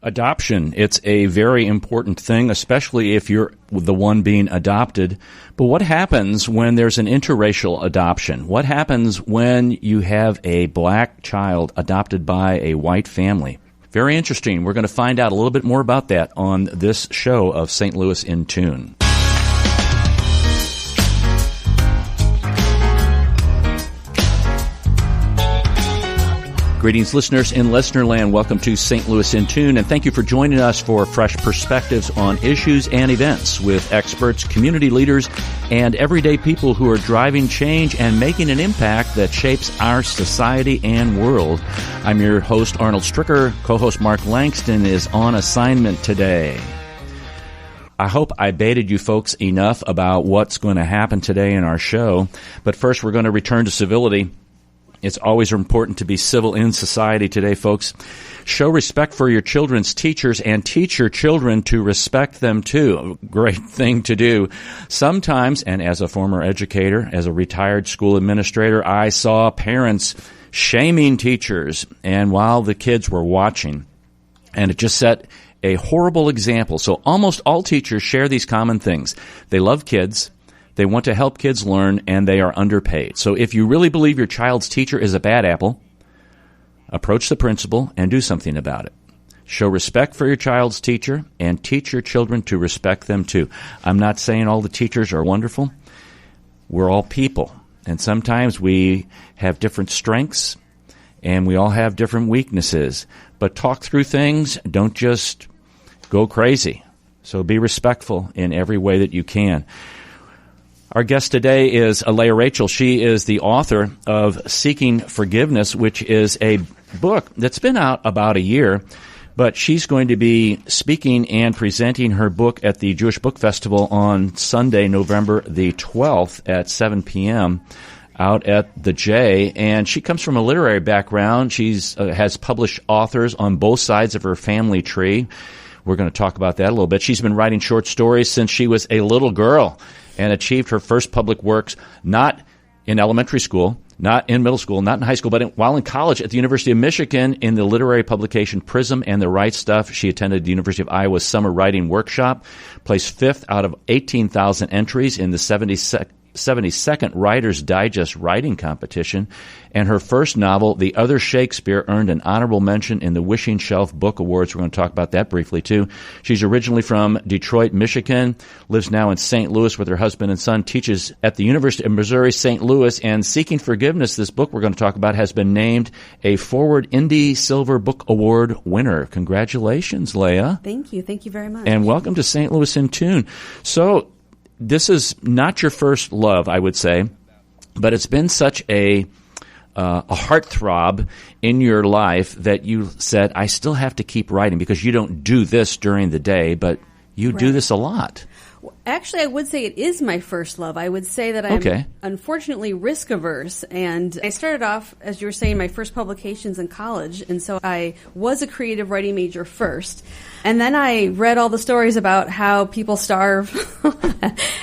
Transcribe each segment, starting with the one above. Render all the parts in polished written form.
Adoption, it's a very important thing, especially if you're the one being adopted. But what happens when there's an interracial adoption? What happens when you have a black child adopted by a white family? Very interesting. We're going to find out a little bit more about that on this show of St. Louis in Tune. Greetings, listeners in Listenerland. Welcome to St. Louis in Tune, and thank you for joining us for fresh perspectives on issues and events with experts, community leaders, and everyday people who are driving change and making an impact that shapes our society and world. I'm your host, Arnold Stricker. Co-host Mark Langston is on assignment today. I hope I baited you folks enough about what's going to happen today in our show, but first we're going to return to civility. It's always important to be civil in society today, folks. Show respect for your children's teachers and teach your children to respect them too. Great thing to do. Sometimes, and as a former educator, as a retired school administrator, I saw parents shaming teachers, and while the kids were watching, and it just set a horrible example. So almost all teachers share these common things. They love kids. They want to help kids learn, and they are underpaid. So if you really believe your child's teacher is a bad apple, approach the principal and do something about it. Show respect for your child's teacher and teach your children to respect them too. I'm not saying all the teachers are wonderful. We're all people, and sometimes we have different strengths, and we all have different weaknesses. But talk through things. Don't just go crazy. So be respectful in every way that you can. Our guest today is Leah Rachel. She is the author of Seeking Forgiveness, which is a book that's been out about a year, but she's going to be speaking and presenting her book at the Jewish Book Festival on Sunday, November the 12th at 7 p.m. out at the J. And she comes from a literary background. She's has published authors on both sides of her family tree. We're going to talk about that a little bit. She's been writing short stories since she was a little girl, and achieved her first public works not in elementary school, not in middle school, not in high school, but while in college at the University of Michigan in the literary publication Prism and the Right Stuff. She attended the University of Iowa's Summer Writing Workshop, placed 5th out of 18,000 entries in the 72nd Writer's Digest Writing Competition, and her first novel, The Other Shakespeare, earned an honorable mention in the Wishing Shelf Book Awards. We're going to talk about that briefly, too. She's originally from Detroit, Michigan, lives now in St. Louis with her husband and son, teaches at the University of Missouri, St. Louis, and Seeking Forgiveness, this book we're going to talk about, has been named a Forward Indie Silver Book Award winner. Congratulations, Leah. Thank you. Thank you very much. And welcome to St. Louis in Tune. So, this is not your first love, I would say, but it's been such a heartthrob in your life that you said, I still have to keep writing, because you don't do this during the day, but you do this a lot. Actually, I would say it is my first love. I would say that I'm unfortunately risk averse. And I started off, as you were saying, my first publications in college. And so I was a creative writing major first. And then I read all the stories about how people starve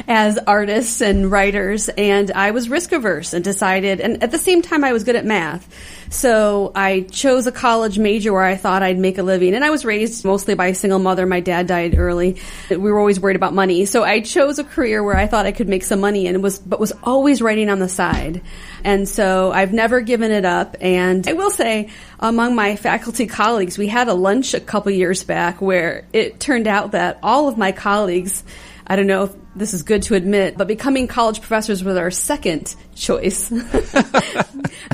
as artists and writers. And I was risk averse and decided, and at the same time I was good at math. So I chose a college major where I thought I'd make a living. And I was raised mostly by a single mother. My dad died early. We were always worried about money. So I chose a career where I thought I could make some money, and was always writing on the side. And so I've never given it up. And I will say, among my faculty colleagues, we had a lunch a couple years back where it turned out that all of my colleagues, I don't know if this is good to admit, but becoming college professors was our second choice.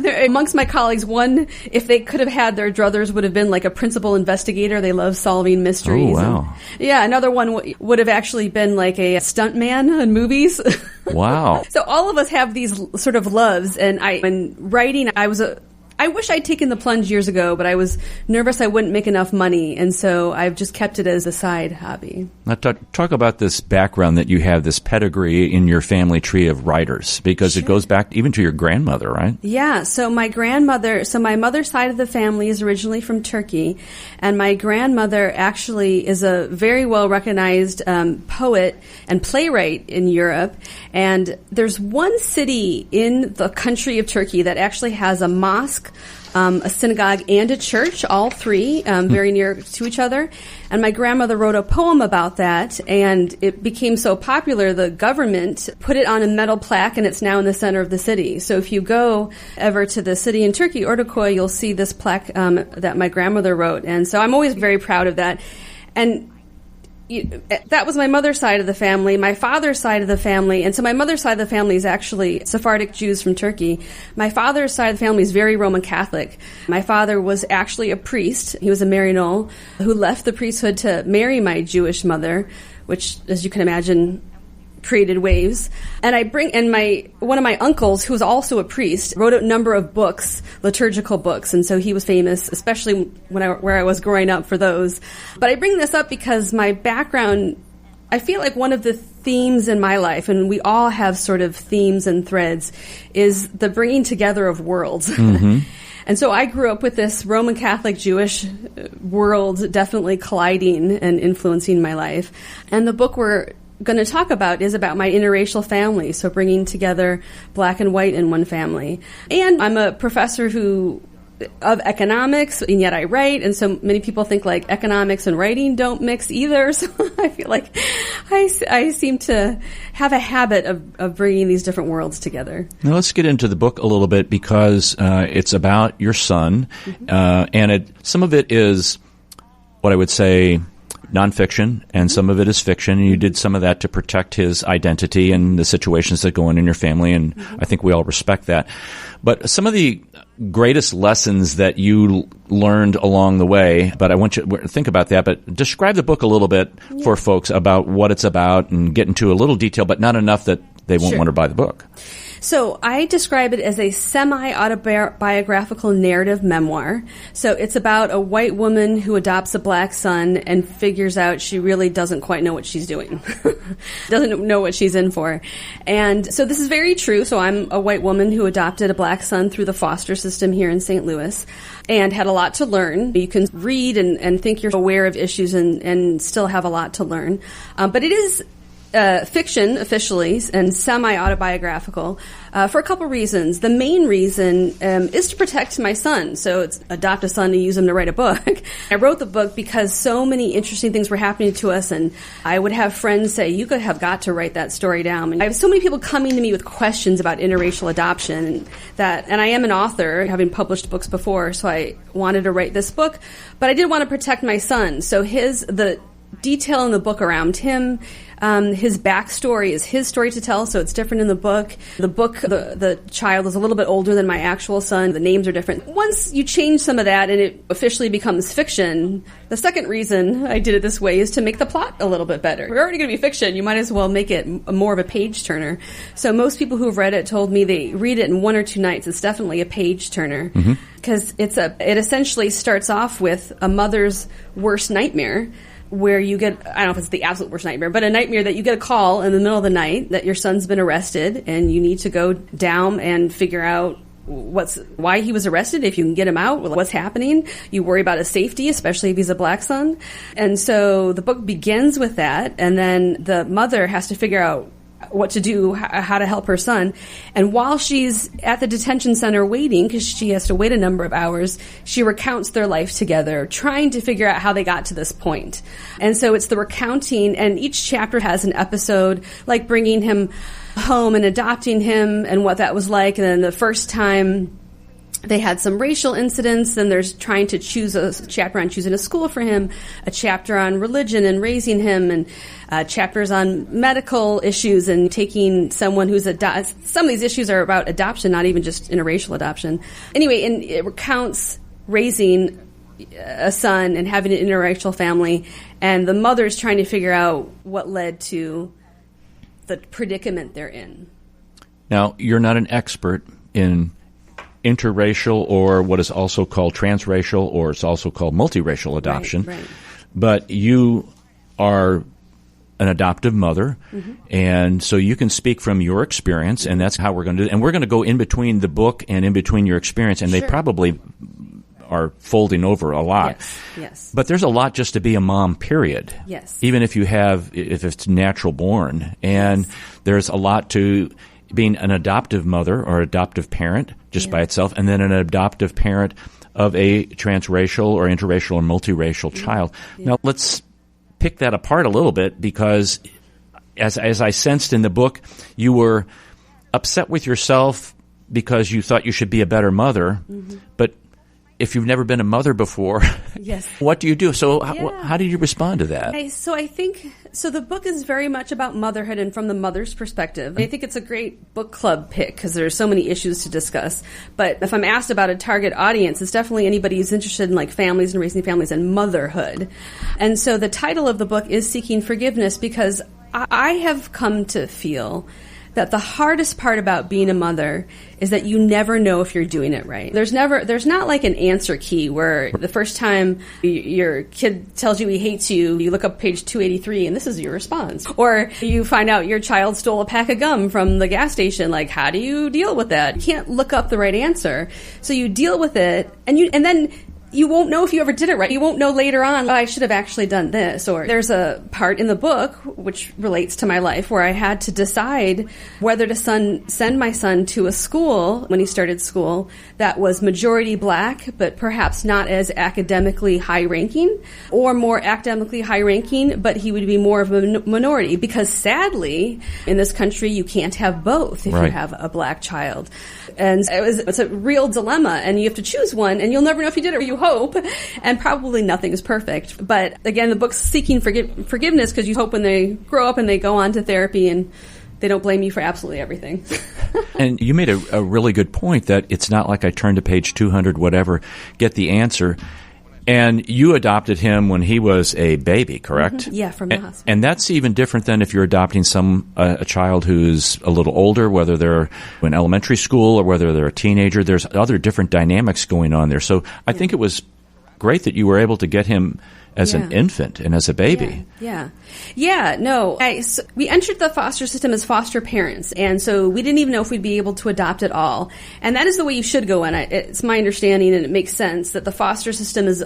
Amongst my colleagues, one, if they could have had their druthers, would have been like a principal investigator. They love solving mysteries. Oh, wow. Another one would have actually been like a stuntman in movies. Wow. So all of us have these sort of loves. And when writing, I wish I'd taken the plunge years ago, but I was nervous I wouldn't make enough money, and so I've just kept it as a side hobby. Now, talk about this background that you have, this pedigree in your family tree of writers, because it goes back even to your grandmother, right? Yeah, so my mother's side of the family is originally from Turkey, and my grandmother actually is a very well-recognized poet and playwright in Europe, and there's one city in the country of Turkey that actually has a mosque a synagogue and a church, all three, very near to each other. And my grandmother wrote a poem about that, and it became so popular, the government put it on a metal plaque, and it's now in the center of the city. So if you go ever to the city in Turkey, Ortaköy, you'll see this plaque that my grandmother wrote. And so I'm always very proud of that. And that was my mother's side of the family, my father's side of the family. And so my mother's side of the family is actually Sephardic Jews from Turkey. My father's side of the family is very Roman Catholic. My father was actually a priest. He was a Maryknoll who left the priesthood to marry my Jewish mother, which, as you can imagine, created waves. And one of my uncles, who was also a priest, wrote a number of books, liturgical books, and so he was famous, especially where I was growing up, for those. But I bring this up because my background, I feel like one of the themes in my life, and we all have sort of themes and threads, is the bringing together of worlds. Mm-hmm. And so I grew up with this Roman Catholic Jewish world definitely colliding and influencing my life. And the book we're going to talk about is about my interracial family, so bringing together black and white in one family. And I'm a professor of economics, and yet I write, and so many people think like economics and writing don't mix either. So I feel like I seem to have a habit of bringing these different worlds together. Now let's get into the book a little bit, because it's about your son, mm-hmm. And some of it is what I would say nonfiction, and some of it is fiction, and you did some of that to protect his identity and the situations that go on in your family, and mm-hmm. I think we all respect that. But some of the greatest lessons that you learned along the way, but I want you to think about that, but describe the book a little bit for folks about what it's about, and get into a little detail, but not enough that they won't want to buy the book. So I describe it as a semi-autobiographical narrative memoir. So it's about a white woman who adopts a black son and figures out she really doesn't quite know what she's doing. Doesn't know what she's in for. And so this is very true. So I'm a white woman who adopted a black son through the foster system here in St. Louis and had a lot to learn. You can read and think you're aware of issues and still have a lot to learn. But it is fiction officially and semi-autobiographical for a couple reasons. The main reason is to protect my son. So it's adopt a son and use him to write a book. I wrote the book because so many interesting things were happening to us, and I would have friends say, you could have got to write that story down. And I have so many people coming to me with questions about interracial adoption, and I am an author, having published books before, so I wanted to write this book, but I did want to protect my son. So the detail in the book around him, his backstory is his story to tell, so it's different in the book. The child is a little bit older than my actual son. The names are different. Once you change some of that and it officially becomes fiction, the second reason I did it this way is to make the plot a little bit better. We're already going to be fiction. You might as well make it more of a page-turner. So most people who have read it told me they read it in 1 or 2 nights. It's definitely a page-turner. Because it essentially starts off with a mother's worst nightmare, where you get, I don't know if it's the absolute worst nightmare, but a nightmare that you get a call in the middle of the night that your son's been arrested, and you need to go down and figure out why he was arrested, if you can get him out, what's happening. You worry about his safety, especially if he's a black son. And so the book begins with that, and then the mother has to figure out what to do, how to help her son. And while she's at the detention center waiting, because she has to wait a number of hours, she recounts their life together, trying to figure out how they got to this point. And so it's the recounting, and each chapter has an episode, like bringing him home and adopting him and what that was like. And then the first time they had some racial incidents, then there's trying to choose a chapter on choosing a school for him, a chapter on religion and raising him, and chapters on medical issues and taking someone who's some of these issues are about adoption, not even just interracial adoption. Anyway, and it recounts raising a son and having an interracial family, and the mother's trying to figure out what led to the predicament they're in. Now, you're not an expert in interracial, or what is also called transracial, or it's also called multiracial adoption. Right. But you are an adoptive mother, and so you can speak from your experience, and that's how we're going to do it. And we're going to go in between the book and in between your experience, and they probably are folding over a lot. Yes. But there's a lot just to be a mom, period. Yes. Even if it's natural born. And there's a lot to being an adoptive mother or adoptive parent just by itself, and then an adoptive parent of a transracial or interracial or multiracial child. Now, let's pick that apart a little bit, because as I sensed in the book, you were upset with yourself because you thought you should be a better mother, but if you've never been a mother before, what do you do? So how did you respond to that? I think the book is very much about motherhood and from the mother's perspective. I think it's a great book club pick because there's so many issues to discuss. But if I'm asked about a target audience, it's definitely anybody who's interested in like families and raising families and motherhood. And so the title of the book is Seeking Forgiveness, because I have come to feel that the hardest part about being a mother is that you never know if you're doing it right. There's not like an answer key where the first time your kid tells you he hates you, you look up page 283 and this is your response. Or you find out your child stole a pack of gum from the gas station. Like, how do you deal with that? You can't look up the right answer. So you deal with it, and then you won't know if you ever did it right. You won't know later on, I should have actually done this. Or there's a part in the book, which relates to my life, where I had to decide whether to send my son to a school when he started school that was majority black, but perhaps not as academically high-ranking, or more academically high-ranking, but he would be more of a minority. Because sadly, in this country, you can't have both if you have a black child. And it's a real dilemma, and you have to choose one, and you'll never know if you did it, or you hope, and probably nothing is perfect. But again, the book's seeking forgiveness, because you hope when they grow up and they go on to therapy and they don't blame you for absolutely everything. And you made a really good point that it's not like I turn to page 200, whatever, get the answer. And you adopted him when he was a baby, correct? Yeah, from the hospital. And that's even different than if you're adopting a child who's a little older, whether they're in elementary school or whether they're a teenager. There's other different dynamics going on there. So I think it was great that you were able to get him as an infant and as a baby. So we entered the foster system as foster parents, and so we didn't even know if we'd be able to adopt at all. And that is the way you should go in. It's my understanding, and it makes sense, that the foster system is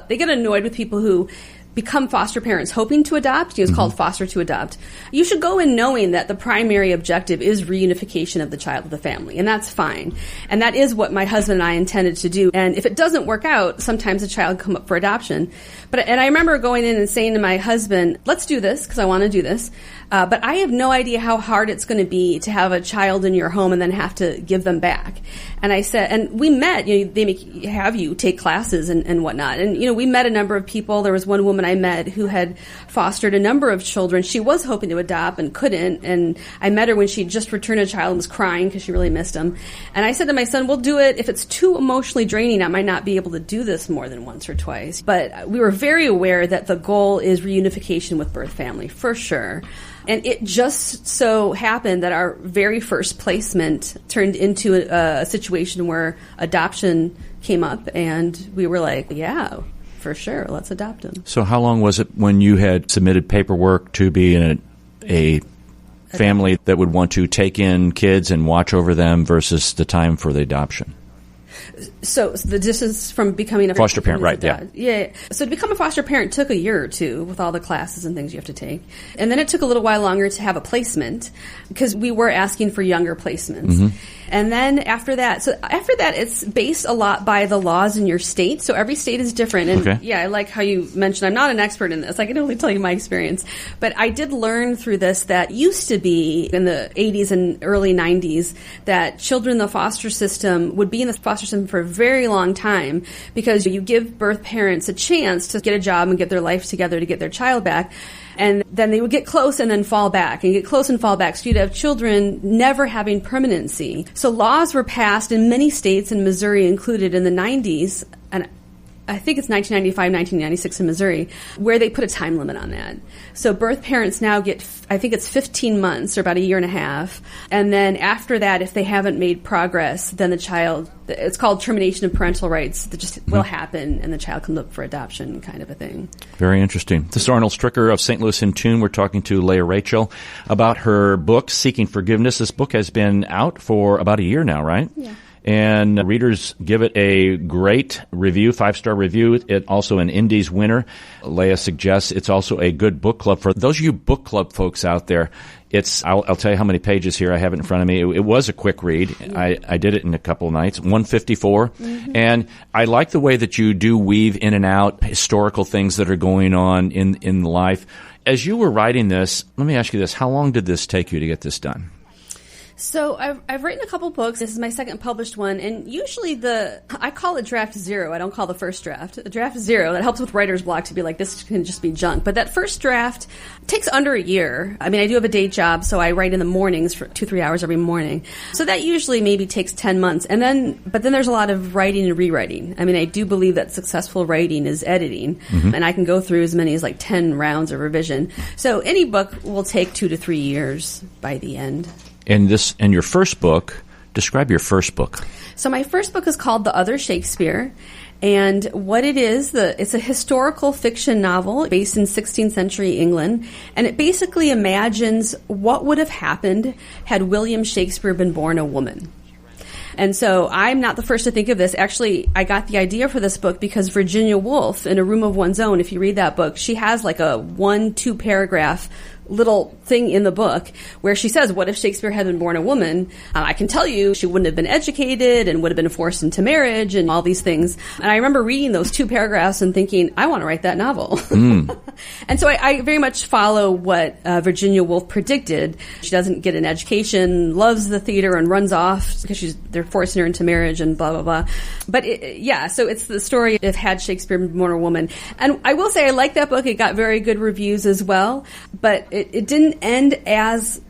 they get annoyed with people who become foster parents hoping to adopt. It's called foster to adopt. You should go in knowing that the primary objective is reunification of the child with the family, and that's fine. And that is what my husband and I intended to do. And if it doesn't work out, sometimes the child come up for adoption. And I remember going in and saying to my husband, let's do this, because I want to do this. But I have no idea how hard it's going to be to have a child in your home and then have to give them back. And I said, and we met, they have you take classes and whatnot. And, we met a number of people. There was one woman I met who had fostered a number of children. She was hoping to adopt and couldn't. And I met her when she just returned a child and was crying because she really missed him. And I said to my son, we'll do it. If it's too emotionally draining, I might not be able to do this more than once or twice. But we were very aware that the goal is reunification with birth family, for sure. And it just so happened that our very first placement turned into a situation where adoption came up, and we were like, yeah, for sure, let's adopt him. So how long was it when you had submitted paperwork to be in a family that would want to take in kids and watch over them versus the time for the adoption? So the distance from becoming a foster parent, right? Yeah. So to become a foster parent took a year or two with all the classes and things you have to take, and then it took a little while longer to have a placement because we were asking for younger placements. And then after that, it's based a lot by the laws in your state. So every state is different. And I like how you mentioned, I'm not an expert in this. I can only tell you my experience. But I did learn through this that used to be in the 80s and early 90s that children in the foster system would be in the foster system for a very long time because you give birth parents a chance to get a job and get their life together to get their child back. And then they would get close and then fall back and get close and fall back. So you'd have children never having permanency. So laws were passed in many states, and Missouri included, in the 90s, and I think it's 1995, 1996 in Missouri, where they put a time limit on that. So birth parents now get, I think it's 15 months or about a year and a half. And then after that, if they haven't made progress, then the child, it's called termination of parental rights, that just will happen, and the child comes up for adoption, kind of a thing. Very interesting. This is Arnold Stricker of St. Louis in Tune. We're talking to Leah Rachel about her book, Seeking Forgiveness. This book has been out for about a year now, right? Yeah. and readers give it a great review, 5-star review. It also an Indies winner. Leah suggests it's also a good book club. For those of you book club folks out there, I'll tell you how many pages here. I have it in front of me. It was a quick read. I did it in a couple of nights, 154. Mm-hmm. And I like the way that you do weave in and out historical things that are going on in life. As you were writing this, let me ask you this. How long did this take you to get this done? So I've written a couple books. This is my second published one, and usually I call it draft 0. I don't call the first draft. Draft 0, that helps with writer's block to be like, this can just be junk. But that first draft takes under a year. I mean, I do have a day job, so I write in the mornings for 2-3 hours every morning. So that usually maybe takes 10 months. But then there's a lot of writing and rewriting. I mean, I do believe that successful writing is editing, mm-hmm. and I can go through as many as like 10 rounds of revision. So any book will take 2 to 3 years by the end. And your first book, describe your first book. So my first book is called The Other Shakespeare. And what it is, it's a historical fiction novel based in 16th century England. And it basically imagines what would have happened had William Shakespeare been born a woman. And so I'm not the first to think of this. Actually, I got the idea for this book because Virginia Woolf, in A Room of One's Own, if you read that book, she has like a 1-2 paragraph little thing in the book where she says, what if Shakespeare had been born a woman? I can tell you she wouldn't have been educated and would have been forced into marriage and all these things. And I remember reading those 2 paragraphs and thinking, I want to write that novel. And so I very much follow what Virginia Woolf predicted. She doesn't get an education, loves the theater, and runs off because they're forcing her into marriage and blah, blah, blah. But so it's the story of had Shakespeare been born a woman. And I will say I like that book. It got very good reviews as well. But it didn't end as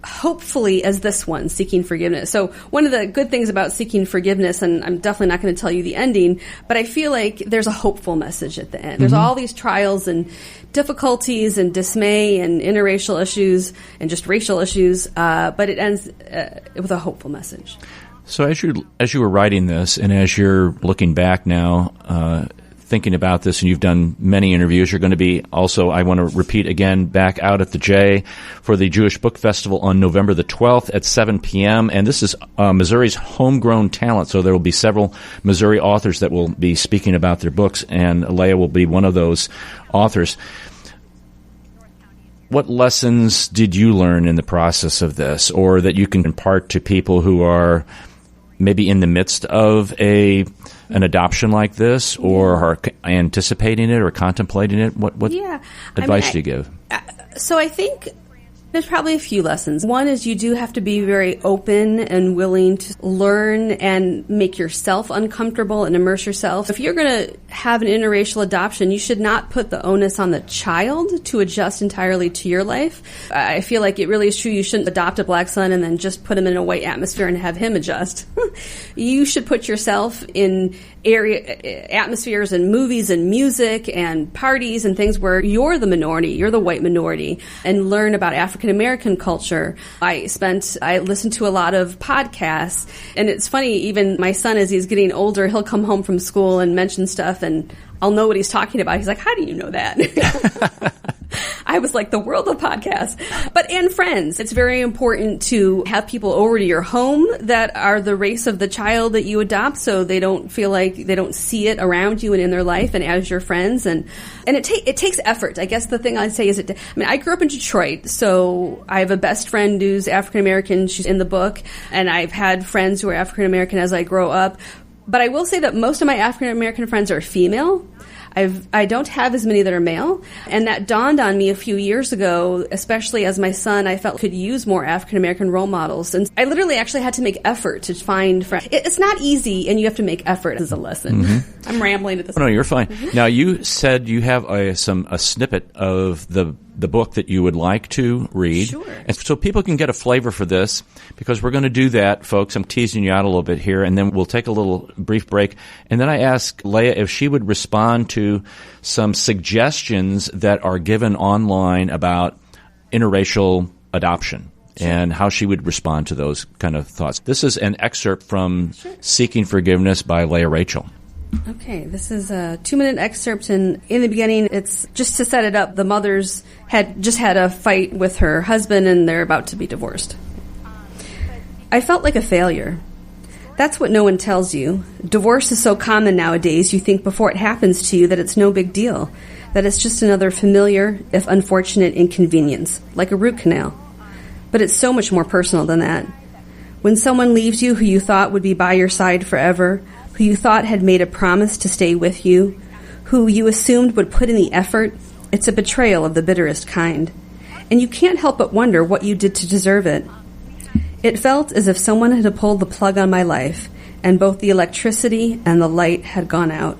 hopefully as this one, Seeking Forgiveness. So one of the good things about Seeking Forgiveness, and I'm definitely not going to tell you the ending, but I feel like there's a hopeful message at the end. Mm-hmm. There's all these trials and difficulties and dismay and interracial issues and just racial issues, but it ends with a hopeful message. So as you were writing this and as you're looking back now, thinking about this, and you've done many interviews, you're going to be also, I want to repeat again, back out at the J for the Jewish Book Festival on November the 12th at 7 p.m. And this is Missouri's homegrown talent, so there will be several Missouri authors that will be speaking about their books, and Leah will be one of those authors. What lessons did you learn in the process of this, or that you can impart to people who are maybe in the midst of an adoption like this, or are anticipating it or contemplating it? What advice do you give? So I think there's probably a few lessons. One is you do have to be very open and willing to learn and make yourself uncomfortable and immerse yourself. If you're going to have an interracial adoption, you should not put the onus on the child to adjust entirely to your life. I feel like it really is true. You shouldn't adopt a black son and then just put him in a white atmosphere and have him adjust. You should put yourself in atmospheres and movies and music and parties and things where you're the minority, you're the white minority, and learn about African American culture. I listened to a lot of podcasts, and it's funny, even my son, as he's getting older, he'll come home from school and mention stuff, and I'll know what he's talking about. He's like, how do you know that? I was like, the world of podcasts. And friends. It's very important to have people over to your home that are the race of the child that you adopt, so they don't feel like they don't see it around you and in their life and as your friends. And it takes effort. I guess the thing I'd say is I grew up in Detroit, so I have a best friend who's African American. She's in the book. And I've had friends who are African American as I grow up. But I will say that most of my African American friends are female. I don't have as many that are male, and that dawned on me a few years ago, especially as my son, I felt could use more African-American role models. And I literally actually had to make effort to find friends. It's not easy, and you have to make effort as a lesson. Mm-hmm. I'm rambling at this point. No, you're fine. Mm-hmm. Now, you said you have a snippet of the book that you would like to read. Sure. And so people can get a flavor for this, because we're going to do that, folks. I'm teasing you out a little bit here, and then we'll take a little brief break. And then I asked Leah if she would respond to some suggestions that are given online about interracial adoption. Sure. And how she would respond to those kind of thoughts. This is an excerpt from Seeking Forgiveness by Leah Rachel. Okay, this is a 2-minute excerpt, and in the beginning, it's just to set it up. The mother's had just had a fight with her husband, and they're about to be divorced. I felt like a failure. That's what no one tells you. Divorce is so common nowadays, you think before it happens to you that it's no big deal, that it's just another familiar, if unfortunate, inconvenience, like a root canal. But it's so much more personal than that. When someone leaves you who you thought would be by your side forever, who you thought had made a promise to stay with you, who you assumed would put in the effort, it's a betrayal of the bitterest kind. And you can't help but wonder what you did to deserve it. It felt as if someone had pulled the plug on my life, and both the electricity and the light had gone out.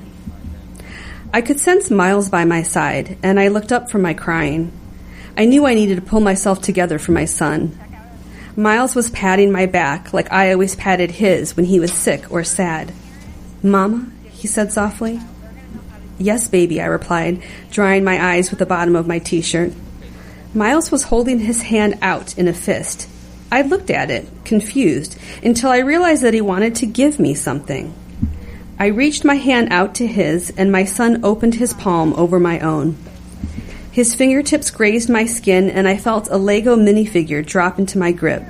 I could sense Miles by my side, and I looked up from my crying. I knew I needed to pull myself together for my son. Miles was patting my back like I always patted his when he was sick or sad. "Mama?" he said softly. "Yes, baby," I replied, drying my eyes with the bottom of my t-shirt. Miles was holding his hand out in a fist. I looked at it, confused, until I realized that he wanted to give me something. I reached my hand out to his, and my son opened his palm over my own. His fingertips grazed my skin, and I felt a Lego minifigure drop into my grip.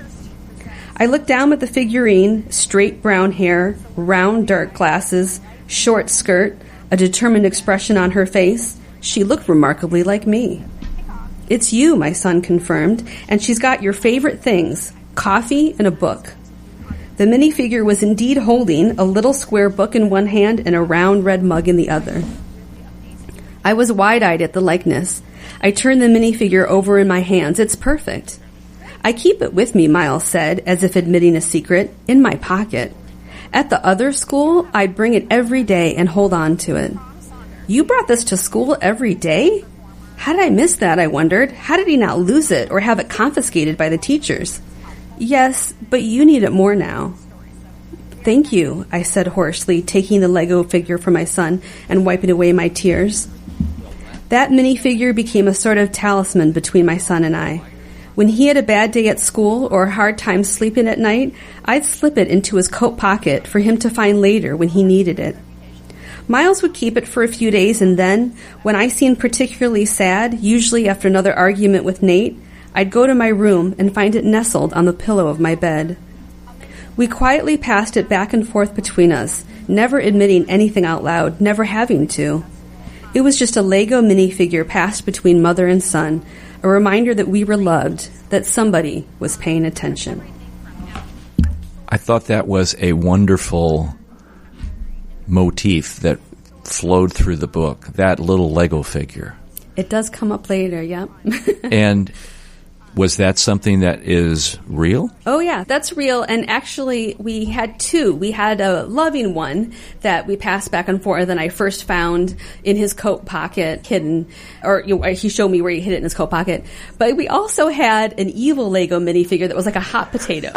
I looked down at the figurine, straight brown hair, round dark glasses, short skirt, a determined expression on her face. She looked remarkably like me. "It's you," my son confirmed, "and she's got your favorite things, coffee and a book." The minifigure was indeed holding a little square book in one hand and a round red mug in the other. I was wide-eyed at the likeness. I turned the minifigure over in my hands. "It's perfect." "I keep it with me," Miles said, as if admitting a secret, "in my pocket. At the other school, I'd bring it every day and hold on to it." "You brought this to school every day?" How did I miss that, I wondered? How did he not lose it or have it confiscated by the teachers? "Yes, but you need it more now." "Thank you," I said hoarsely, taking the Lego figure from my son and wiping away my tears. That minifigure became a sort of talisman between my son and I. When he had a bad day at school or a hard time sleeping at night, I'd slip it into his coat pocket for him to find later when he needed it. Miles would keep it for a few days, and then, when I seemed particularly sad, usually after another argument with Nate, I'd go to my room and find it nestled on the pillow of my bed. We quietly passed it back and forth between us, never admitting anything out loud, never having to. It was just a Lego minifigure passed between mother and son, a reminder that we were loved, that somebody was paying attention. I thought that was a wonderful motif that flowed through the book, that little Lego figure. It does come up later, yep. And was that something that is real? Oh, yeah, that's real. And actually, we had two. We had a loving one that we passed back and forth, and I first found in his coat pocket, hidden, or he showed me where he hid it in his coat pocket. But we also had an evil Lego minifigure that was like a hot potato,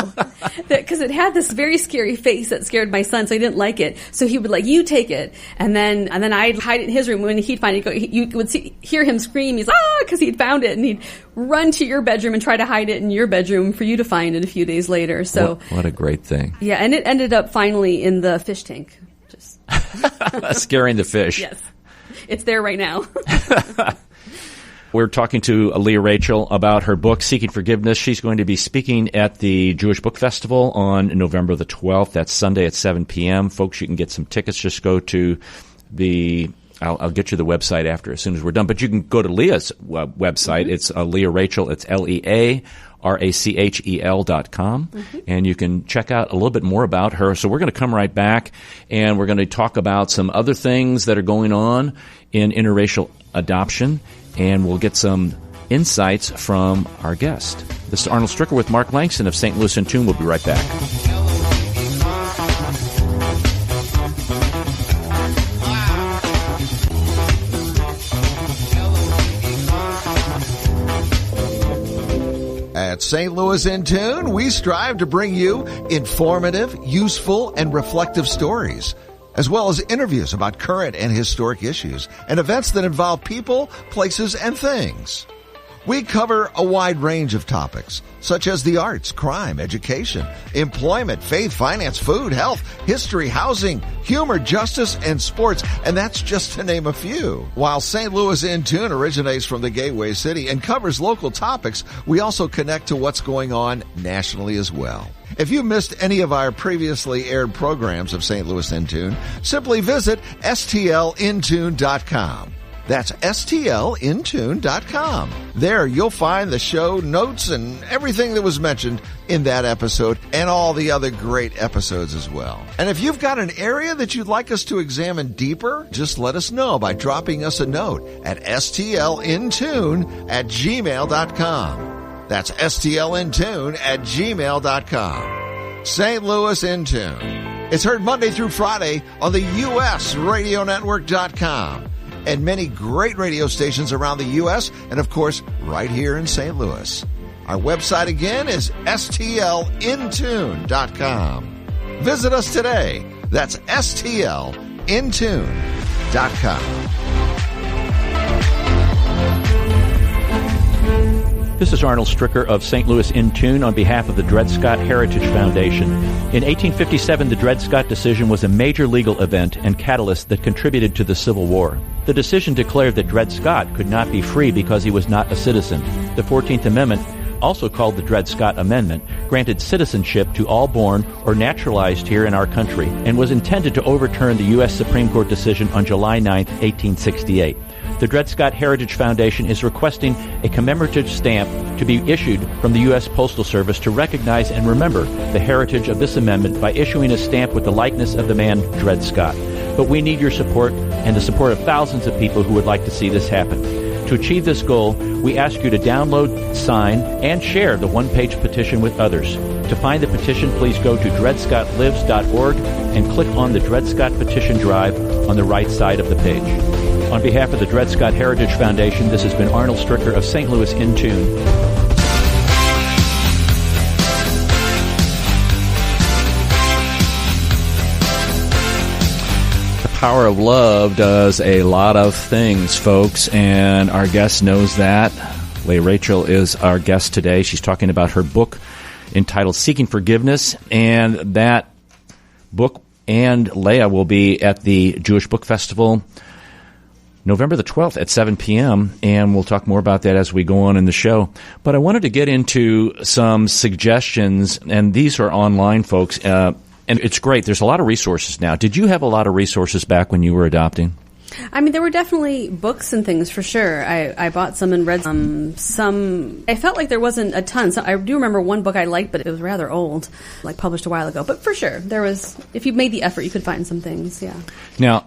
because it had this very scary face that scared my son, so he didn't like it. So he would like, "You take it," and then I'd hide it in his room. When he'd find it, you would hear him scream. He's because he'd found it, and he'd run to your bedroom and try to hide it in your bedroom for you to find it a few days later. So what a great thing. Yeah, and it ended up finally in the fish tank. Just scaring the fish. Yes. It's there right now. We're talking to Leah Rachel about her book, Seeking Forgiveness. She's going to be speaking at the Jewish Book Festival on November the 12th. That's Sunday at 7 p.m. Folks, you can get some tickets. Just go to I'll get you the website after, as soon as we're done. But you can go to Leah's website. Mm-hmm. It's Leah Rachel. It's LeaRachel.com. Mm-hmm. And you can check out a little bit more about her. So we're going to come right back, and we're going to talk about some other things that are going on in interracial adoption, and we'll get some insights from our guest. This is Arnold Stricker with Mark Langston of St. Louis in Tune. We'll be right back. At St. Louis in Tune, we strive to bring you informative, useful, and reflective stories, as well as interviews about current and historic issues and events that involve people, places, and things. We cover a wide range of topics, such as the arts, crime, education, employment, faith, finance, food, health, history, housing, humor, justice, and sports, and that's just to name a few. While St. Louis in Tune originates from the Gateway City and covers local topics, we also connect to what's going on nationally as well. If you missed any of our previously aired programs of St. Louis in Tune, simply visit stlintune.com. That's stlintune.com. There you'll find the show notes and everything that was mentioned in that episode and all the other great episodes as well. And if you've got an area that you'd like us to examine deeper, just let us know by dropping us a note at stlintune@gmail.com. That's stlintune@gmail.com. St. Louis in Tune. It's heard Monday through Friday on the USRadioNetwork.com. and many great radio stations around the U.S. and, of course, right here in St. Louis. Our website again is stlintune.com. Visit us today. That's stlintune.com. This is Arnold Stricker of St. Louis in Tune on behalf of the Dred Scott Heritage Foundation. In 1857, the Dred Scott decision was a major legal event and catalyst that contributed to the Civil War. The decision declared that Dred Scott could not be free because he was not a citizen. The 14th Amendment, also called the Dred Scott Amendment, granted citizenship to all born or naturalized here in our country and was intended to overturn the U.S. Supreme Court decision on July 9, 1868. The Dred Scott Heritage Foundation is requesting a commemorative stamp to be issued from the U.S. Postal Service to recognize and remember the heritage of this amendment by issuing a stamp with the likeness of the man Dred Scott. But we need your support and the support of thousands of people who would like to see this happen. To achieve this goal, we ask you to download, sign, and share the one-page petition with others. To find the petition, please go to dredscottlives.org and click on the Dred Scott Petition Drive on the right side of the page. On behalf of the Dred Scott Heritage Foundation, this has been Arnold Stricker of St. Louis in Tune. The power of love does a lot of things, folks, and our guest knows that. Leah Rachel is our guest today. She's talking about her book entitled Seeking Forgiveness, and that book and Leah will be at the Jewish Book Festival November the 12th at 7 p.m., and we'll talk more about that as we go on in the show. But I wanted to get into some suggestions, and these are online, folks, and it's great. There's a lot of resources now. Did you have a lot of resources back when you were adopting? I mean, there were definitely books and things for sure. I bought some and read some. I felt like there wasn't a ton. So I do remember one book I liked, but it was rather old, like published a while ago. But for sure, there was, if you made the effort, you could find some things, yeah. Now,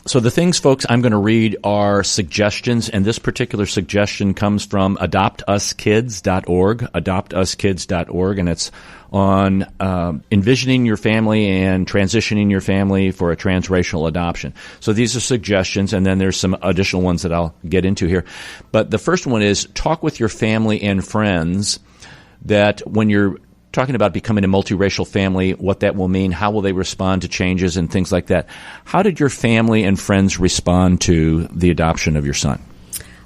so the things, folks, I'm going to read are suggestions, and this particular suggestion comes from adoptuskids.org, adoptuskids.org, and it's on envisioning your family and transitioning your family for a transracial adoption. So these are suggestions, and then there's some additional ones that I'll get into here. But the first one is talk with your family and friends that when you're talking about becoming a multiracial family, what that will mean, how will they respond to changes and things like that. How did your family and friends respond to the adoption of your son?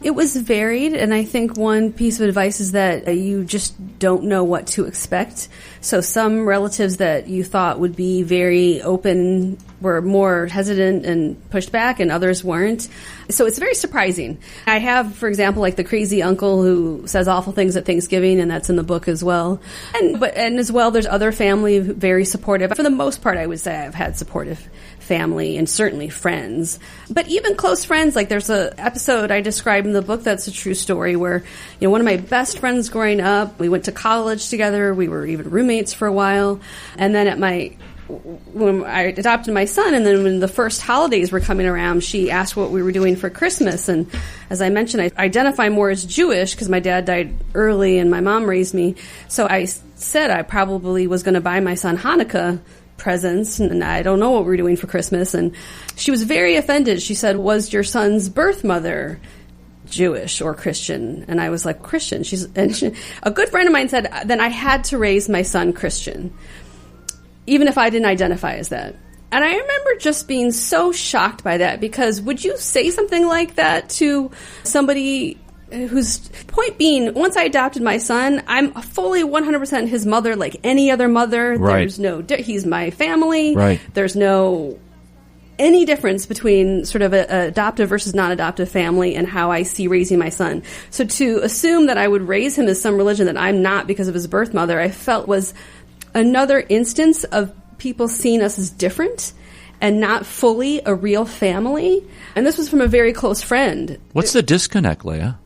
It was varied, and I think one piece of advice is that you just don't know what to expect. So some relatives that you thought would be very open were more hesitant and pushed back, and others weren't. So it's very surprising. I have, for example, like the crazy uncle who says awful things at Thanksgiving, and that's in the book as well. And as well, there's other family very supportive. For the most part, I would say I've had supportive family and certainly friends. But even close friends, like there's an episode I described in the book that's a true story where, you know, one of my best friends growing up, we went to college together, we were even roommates for a while, and then when I adopted my son, and then when the first holidays were coming around, she asked what we were doing for Christmas. And as I mentioned, I identify more as Jewish because my dad died early and my mom raised me. So I said I probably was going to buy my son Hanukkah presents, and I don't know what we were doing for Christmas. And she was very offended. She said, "Was your son's birth mother Jewish or Christian?" And I was like, "Christian." A good friend of mine said, "Then I had to raise my son Christian, even if I didn't identify as that." And I remember just being so shocked by that, because would you say something like that to somebody whose point being, once I adopted my son, I'm fully 100% his mother like any other mother. Right. There's he's my family. Right. There's no any difference between sort of an adoptive versus non-adoptive family and how I see raising my son. So to assume that I would raise him as some religion that I'm not because of his birth mother, I felt was another instance of people seeing us as different and not fully a real family. And this was from a very close friend. What's the disconnect, Leah?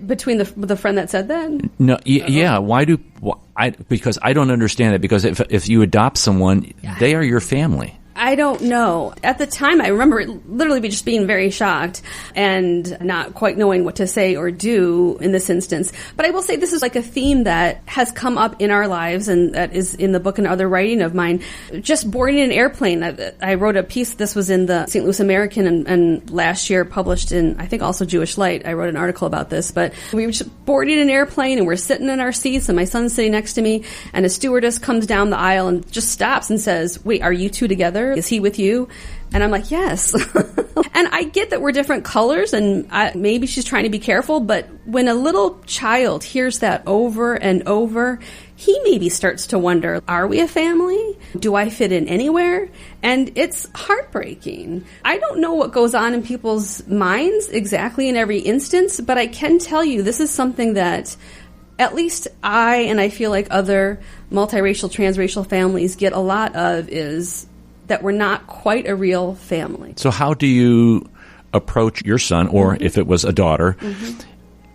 Between the friend that said that? No, yeah. Because I don't understand it. Because if you adopt someone, they are your family. I don't know. At the time, I remember literally just being very shocked and not quite knowing what to say or do in this instance. But I will say this is like a theme that has come up in our lives and that is in the book and other writing of mine. Just boarding an airplane. I wrote a piece. This was in the St. Louis American and last year published in, I think, also Jewish Light. I wrote an article about this. But we were just boarding an airplane and we're sitting in our seats and my son's sitting next to me and a stewardess comes down the aisle and just stops and says, "Wait, are you two together? Is he with you?" And I'm like, yes. And I get that we're different colors and maybe she's trying to be careful, but when a little child hears that over and over, he maybe starts to wonder, are we a family? Do I fit in anywhere? And it's heartbreaking. I don't know what goes on in people's minds exactly in every instance, but I can tell you this is something that at least I feel like other multiracial, transracial families get a lot of is that we're not quite a real family. So how do you approach your son, or if it was a daughter,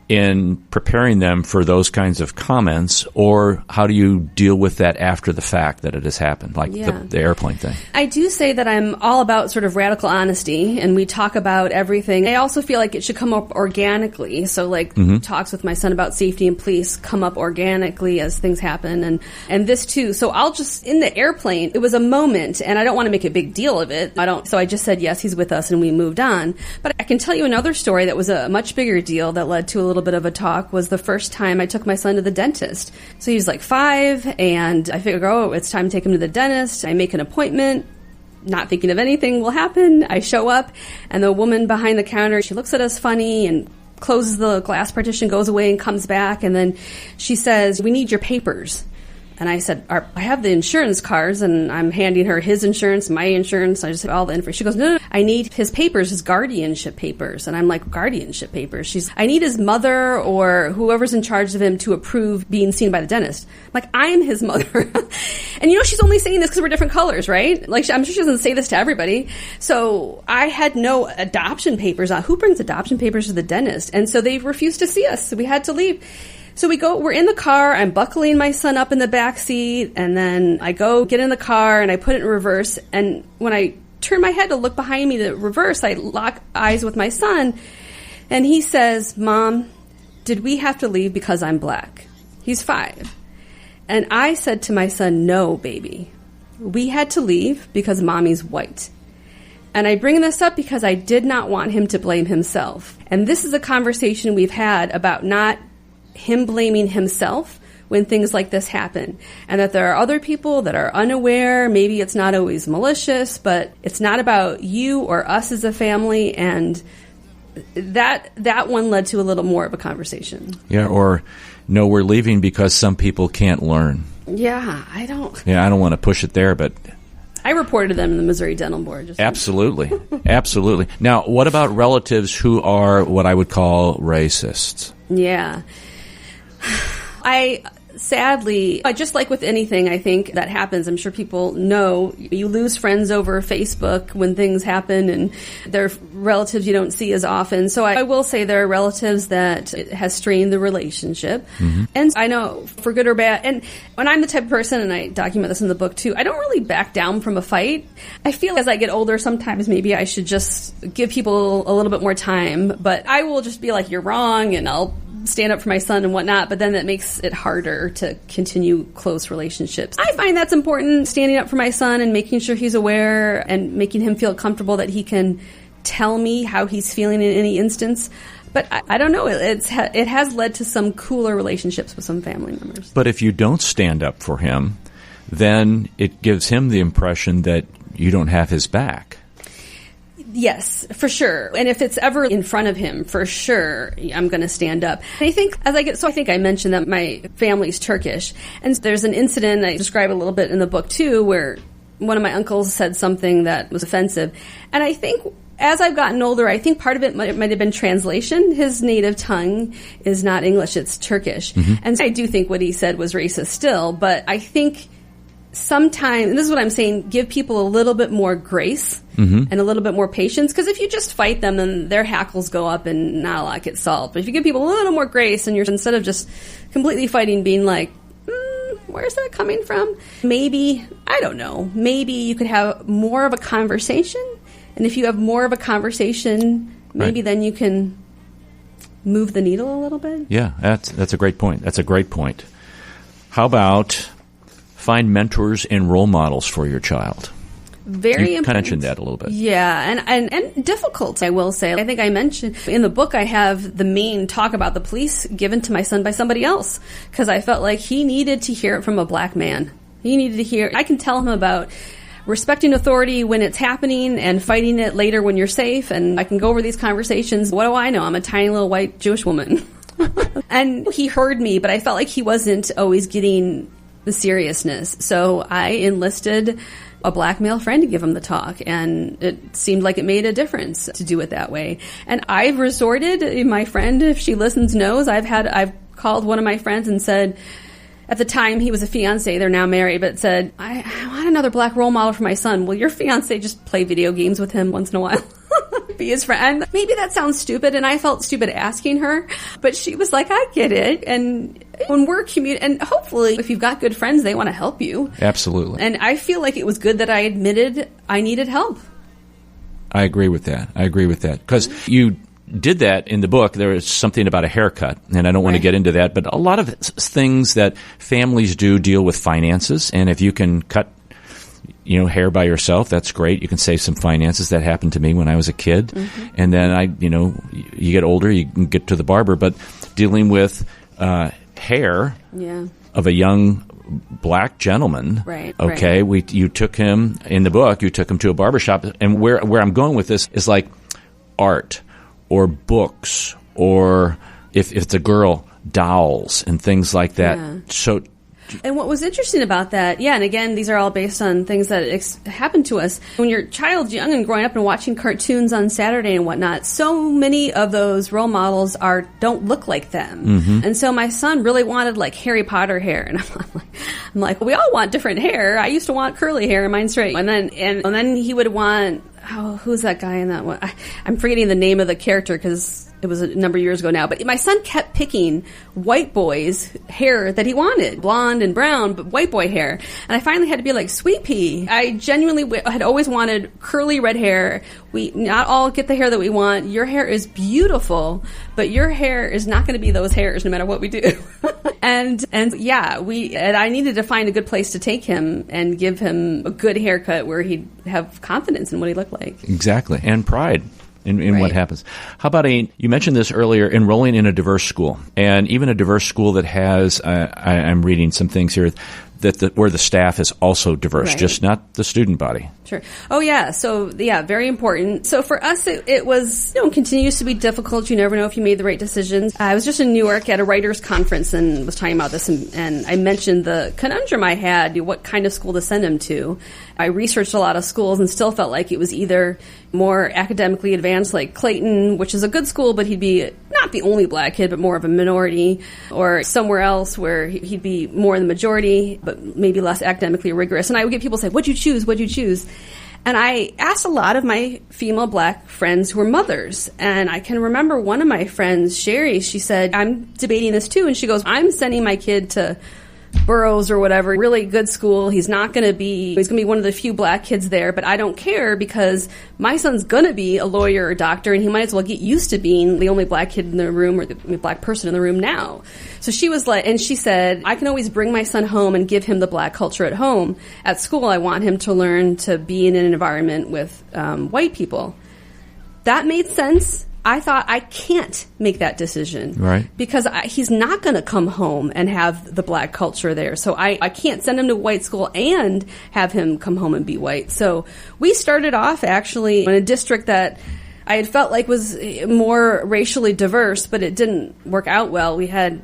in preparing them for those kinds of comments, or how do you deal with that after the fact that it has happened, like the airplane thing? I do say that I'm all about sort of radical honesty, and we talk about everything. I also feel like it should come up organically. So like talks with my son about safety and police come up organically as things happen, and this too. So I'll just, in the airplane, it was a moment, and I don't want to make a big deal of it. So I just said, yes, he's with us, and we moved on. But I can tell you another story that was a much bigger deal that led to a little bit of a talk was the first time I took my son to the dentist. So he was like 5, and I figured, it's time to take him to the dentist. I make an appointment, not thinking of anything will happen. I show up, and the woman behind the counter, she looks at us funny and closes the glass partition, goes away, and comes back, and then she says, "We need your papers." And I said, I have the insurance cards, and I'm handing her his insurance, my insurance. I just have all the info. She goes, no, I need his papers, his guardianship papers. And I'm like, guardianship papers? I need his mother or whoever's in charge of him to approve being seen by the dentist. I'm like, I am his mother. And she's only saying this because we're different colors, right? Like, I'm sure she doesn't say this to everybody. So I had no adoption papers on. Who brings adoption papers to the dentist? And so they refused to see us. So we had to leave. So we're in the car, I'm buckling my son up in the back seat, and then I go get in the car and I put it in reverse, and when I turn my head to look behind me to reverse, I lock eyes with my son, and he says, "Mom, did we have to leave because I'm black?" He's 5. And I said to my son, "No, baby. We had to leave because Mommy's white." And I bring this up because I did not want him to blame himself. And this is a conversation we've had about not him blaming himself when things like this happen, and that there are other people that are unaware. Maybe it's not always malicious, but it's not about you or us as a family, and that one led to a little more of a conversation. Yeah, or no, we're leaving because some people can't learn. Yeah, I don't want to push it there, but I reported them in the Missouri Dental Board. Absolutely. Absolutely. Now, what about relatives who are what I would call racists? Yeah. Sadly, just like with anything, I think that happens. I'm sure people know you lose friends over Facebook when things happen, and they're relatives you don't see as often. So I will say there are relatives that it has strained the relationship. And I know for good or bad. And when I'm the type of person, and I document this in the book too, I don't really back down from a fight. I feel as I get older, sometimes maybe I should just give people a little bit more time. But I will just be like, you're wrong, and I'll stand up for my son and whatnot, but then that makes it harder to continue close relationships. I find that's important, standing up for my son and making sure he's aware and making him feel comfortable that he can tell me how he's feeling in any instance. But I don't know, it has led to some cooler relationships with some family members. But if you don't stand up for him, then it gives him the impression that you don't have his back. Yes, for sure. And if it's ever in front of him, for sure, I'm going to stand up. And I think I think I mentioned that my family's Turkish. And there's an incident I describe a little bit in the book too, where one of my uncles said something that was offensive. And I think as I've gotten older, I think part of it might have been translation. His native tongue is not English, it's Turkish. And I do think what he said was racist still, but I think sometimes, and this is what I'm saying, give people a little bit more grace and a little bit more patience. Because if you just fight them, then their hackles go up and not a lot gets solved. But if you give people a little more grace and you're, instead of just completely fighting, being like, where's that coming from? Maybe, I don't know, maybe you could have more of a conversation. And if you have more of a conversation, maybe then you can move the needle a little bit. Yeah, that's a great point. That's a great point. How about find mentors and role models for your child? Very important. You kind of mentioned that a little bit. Yeah, and difficult, I will say. I think I mentioned in the book I have the main talk about the police given to my son by somebody else because I felt like he needed to hear it from a black man. He needed to hear, I can tell him about respecting authority when it's happening and fighting it later when you're safe, and I can go over these conversations. What do I know? I'm a tiny little white Jewish woman. And he heard me, but I felt like he wasn't always getting the seriousness. So I enlisted a black male friend to give him the talk, and it seemed like it made a difference to do it that way. And I've resorted, my friend, if she listens, knows, I've called one of my friends and said, at the time he was a fiance, they're now married, but said, I want another black role model for my son. Will your fiance just play video games with him once in a while? Be his friend. Maybe that sounds stupid, and I felt stupid asking her, but she was like, I get it. And when we're and hopefully if you've got good friends, they want to help you. Absolutely. And I feel like it was good that I admitted I needed help. I agree with that. Because you did that in the book. There was something about a haircut, and I don't want to get into that, but a lot of things that families do deal with finances, and if you can cut hair by yourself, that's great. You can save some finances. That happened to me when I was a kid. And then you get older, you can get to the barber, but dealing with hair of a young black gentleman. Okay. You took him in the book, you took him to a barbershop, and where I'm going with this is like art or books, or if it's a girl, dolls and things like that. So, and what was interesting about that, and again, these are all based on things that happen to us. When your child's young and growing up and watching cartoons on Saturday and whatnot, so many of those role models don't look like them. And so my son really wanted like Harry Potter hair, and I'm like, we all want different hair. I used to want curly hair and mine straight, and then he would want, who's that guy in that one? I'm forgetting the name of the character because it was a number of years ago now, but my son kept picking white boys' hair that he wanted, blonde and brown, but white boy hair. And I finally had to be like, Sweet Pea, I genuinely had always wanted curly red hair. We not all get the hair that we want. Your hair is beautiful, but your hair is not going to be those hairs no matter what we do. and I needed to find a good place to take him and give him a good haircut where he'd have confidence in what he looked like. Exactly. And pride in what happens. How about you mentioned this earlier, enrolling in a diverse school, and even a diverse school that has, I'm reading some things here, where the staff is also diverse, just not the student body. Sure. Oh, yeah. So, very important. So for us, it was, continues to be difficult. You never know if you made the right decisions. I was just in Newark at a writers' conference and was talking about this, and I mentioned the conundrum I had, what kind of school to send him to. I researched a lot of schools and still felt like it was either more academically advanced, like Clayton, which is a good school, but he'd be not the only black kid, but more of a minority, or somewhere else where he'd be more in the majority, but maybe less academically rigorous. And I would get people say, what'd you choose? And I asked a lot of my female black friends who were mothers. And I can remember one of my friends, Sherry, she said, I'm debating this too. And she goes, I'm sending my kid to Burroughs or whatever, really good school. He's going to be one of the few black kids there, but I don't care because my son's going to be a lawyer or doctor, and he might as well get used to being the only black kid in the room or the black person in the room now. So she was like, and she said, I can always bring my son home and give him the black culture at home. At school, I want him to learn to be in an environment with white people. That made sense. I thought, I can't make that decision. Right. Because he's not going to come home and have the black culture there. So I can't send him to white school and have him come home and be white. So we started off actually in a district that I had felt like was more racially diverse, but it didn't work out well. We had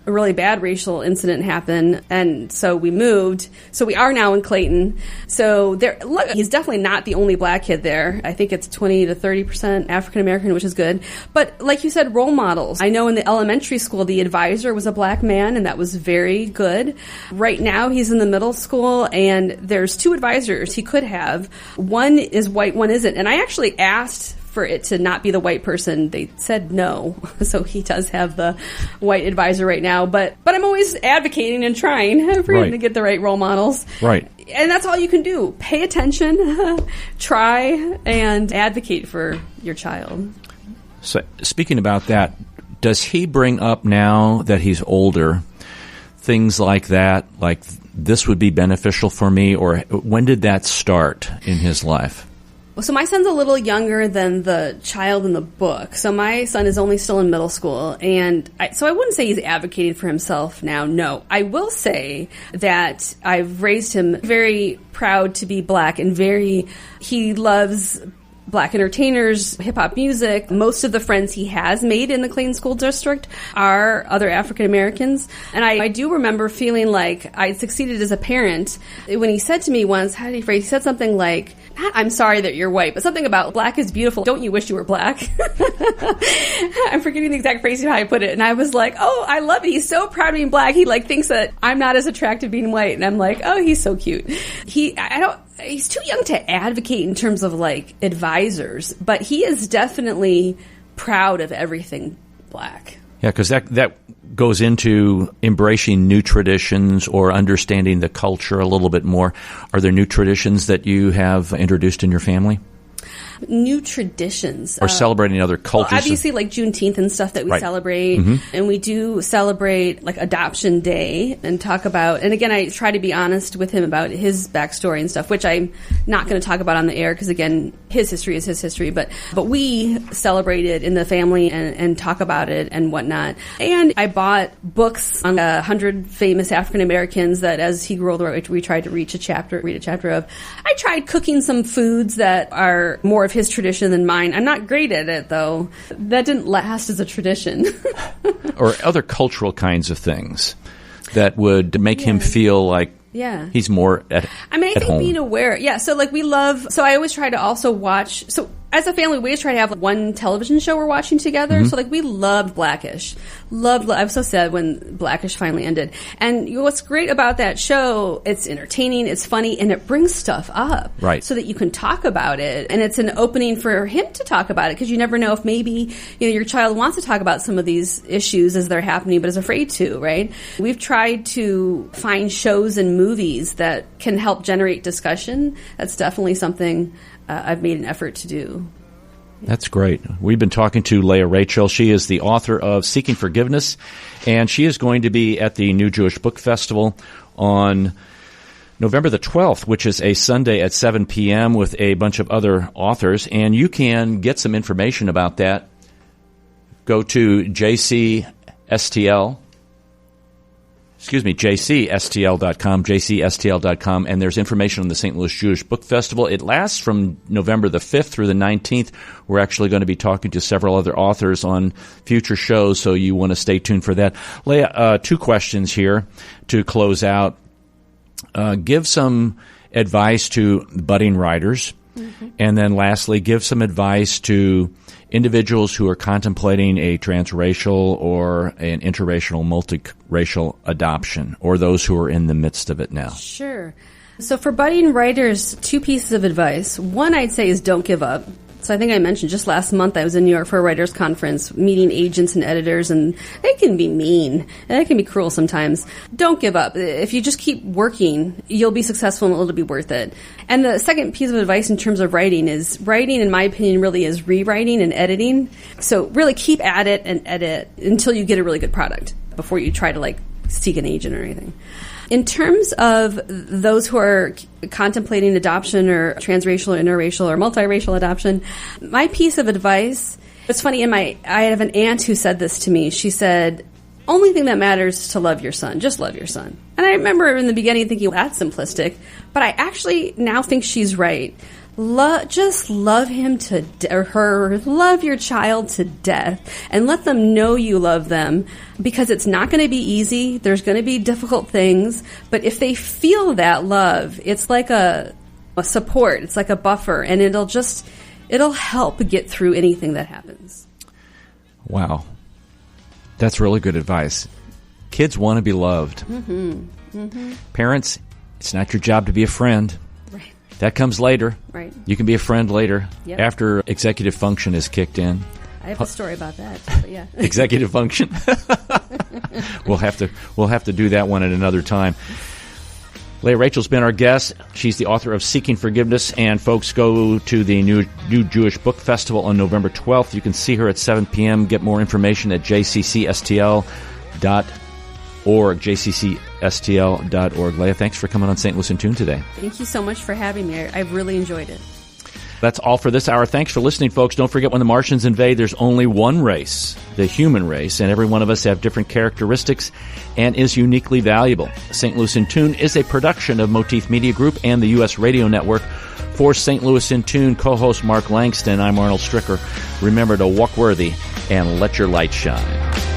a really bad racial incident happen, and so we moved. So we are now in Clayton. So look, he's definitely not the only black kid there. I think it's 20 to 30% African American, which is good. But like you said, role models. I know in the elementary school, the advisor was a black man, and that was very good. Right now, he's in the middle school, and there's 2 advisors he could have. One is white, one isn't. And I actually asked for it to not be the white person. They said no. So he does have the white advisor right now. But I'm always advocating and trying for him to get the right role models. Right. And that's all you can do. Pay attention, try, and advocate for your child. So speaking about that, does he bring up now that he's older things like that, like this would be beneficial for me, or when did that start in his life? So my son's a little younger than the child in the book. So my son is only still in middle school. And so I wouldn't say he's advocating for himself now. No. I will say that I've raised him very proud to be black and he loves black entertainers, hip-hop music. Most of the friends he has made in the Clayton School District are other African Americans. And I do remember feeling like I succeeded as a parent when he said to me once, how did he phrase? He said something like, I'm sorry that you're white, but something about black is beautiful. Don't you wish you were black? I'm forgetting the exact phrase how I put it. And I was like, oh, I love it. He's so proud of being black. He thinks that I'm not as attractive being white. And I'm like, oh, he's so cute. He's too young to advocate in terms of advisors, but he is definitely proud of everything black. Yeah, because that goes into embracing new traditions or understanding the culture a little bit more. Are there new traditions that you have introduced in your family? New traditions. Or celebrating other cultures. Well, obviously, like Juneteenth and stuff that we celebrate. Mm-hmm. And we do celebrate, Adoption Day and talk about, and again, I try to be honest with him about his backstory and stuff, which I'm not going to talk about on the air because, again, his history is his history. But we celebrate it in the family and talk about it and whatnot. And I bought books on 100 famous African Americans that as he grew older, we tried to read a chapter of. I tried cooking some foods that are more of his tradition than mine. I'm not great at it, though. That didn't last as a tradition. Or other cultural kinds of things that would make him feel like he's more at home. I think being aware. So I always try to also watch. So as a family, we always try to have one television show we're watching together. Mm-hmm. So we loved Blackish. I was so sad when Blackish finally ended. And what's great about that show, it's entertaining, it's funny, and it brings stuff up. Right. So that you can talk about it. And it's an opening for him to talk about it because you never know if maybe your child wants to talk about some of these issues as they're happening but is afraid to, right? We've tried to find shows and movies that can help generate discussion. That's definitely something I've made an effort to do. That's great. We've been talking to Leah Rachel. She is the author of Seeking Forgiveness, and she is going to be at the New Jewish Book Festival on November the 12th, which is a Sunday at 7 p.m. with a bunch of other authors, and you can get some information about that. Go to jcstl.com, jcstl.com, and there's information on the St. Louis Jewish Book Festival. It lasts from November the 5th through the 19th. We're actually going to be talking to several other authors on future shows, so you want to stay tuned for that. Leah, 2 questions here to close out. Give some advice to budding writers, and then lastly, give some advice to individuals who are contemplating a transracial or an interracial, multiracial adoption, or those who are in the midst of it now. Sure. So for budding writers, 2 pieces of advice. One I'd say is don't give up. So I think I mentioned just last month I was in New York for a writers' conference, meeting agents and editors, and they can be mean. And they can be cruel sometimes. Don't give up. If you just keep working, you'll be successful and it'll be worth it. And the second piece of advice in terms of writing, in my opinion, really is rewriting and editing. So really keep at it and edit until you get a really good product before you try to seek an agent or anything. In terms of those who are contemplating adoption or transracial or interracial or multiracial adoption, my piece of advice, it's funny, I have an aunt who said this to me. She said, only thing that matters is to love your son. Just love your son. And I remember in the beginning thinking, well, that's simplistic. But I actually now think she's right. just love him to or her, love your child to death, and let them know you love them, because it's not going to be easy. There's going to be difficult things, but if they feel that love, it's like a support. It's like a buffer, and it'll help get through anything that happens. Wow. That's really good advice. Kids want to be loved. Mm-hmm. Mm-hmm. Parents, it's not your job to be a friend. Right. That comes later. Right. You can be a friend later, yep. after executive function is kicked in. I have a story about that, but yeah. Executive function. We'll have to do that one at another time. Leah Rachel's been our guest. She's the author of Seeking Forgiveness, and folks, go to the New Jewish Book Festival on November 12th. You can see her at 7 p.m. Get more information at jccstl.org, jccstl.org. Leah, thanks for coming on St. Louis in Tune today. Thank you so much for having me. I've really enjoyed it. That's all for this hour. Thanks for listening, folks. Don't forget, when the Martians invade, there's only one race, the human race, and every one of us have different characteristics and is uniquely valuable. St. Louis in Tune is a production of Motif Media Group and the U.S. Radio Network. For St. Louis in Tune, co-host Mark Langston, I'm Arnold Stricker. Remember to walk worthy and let your light shine.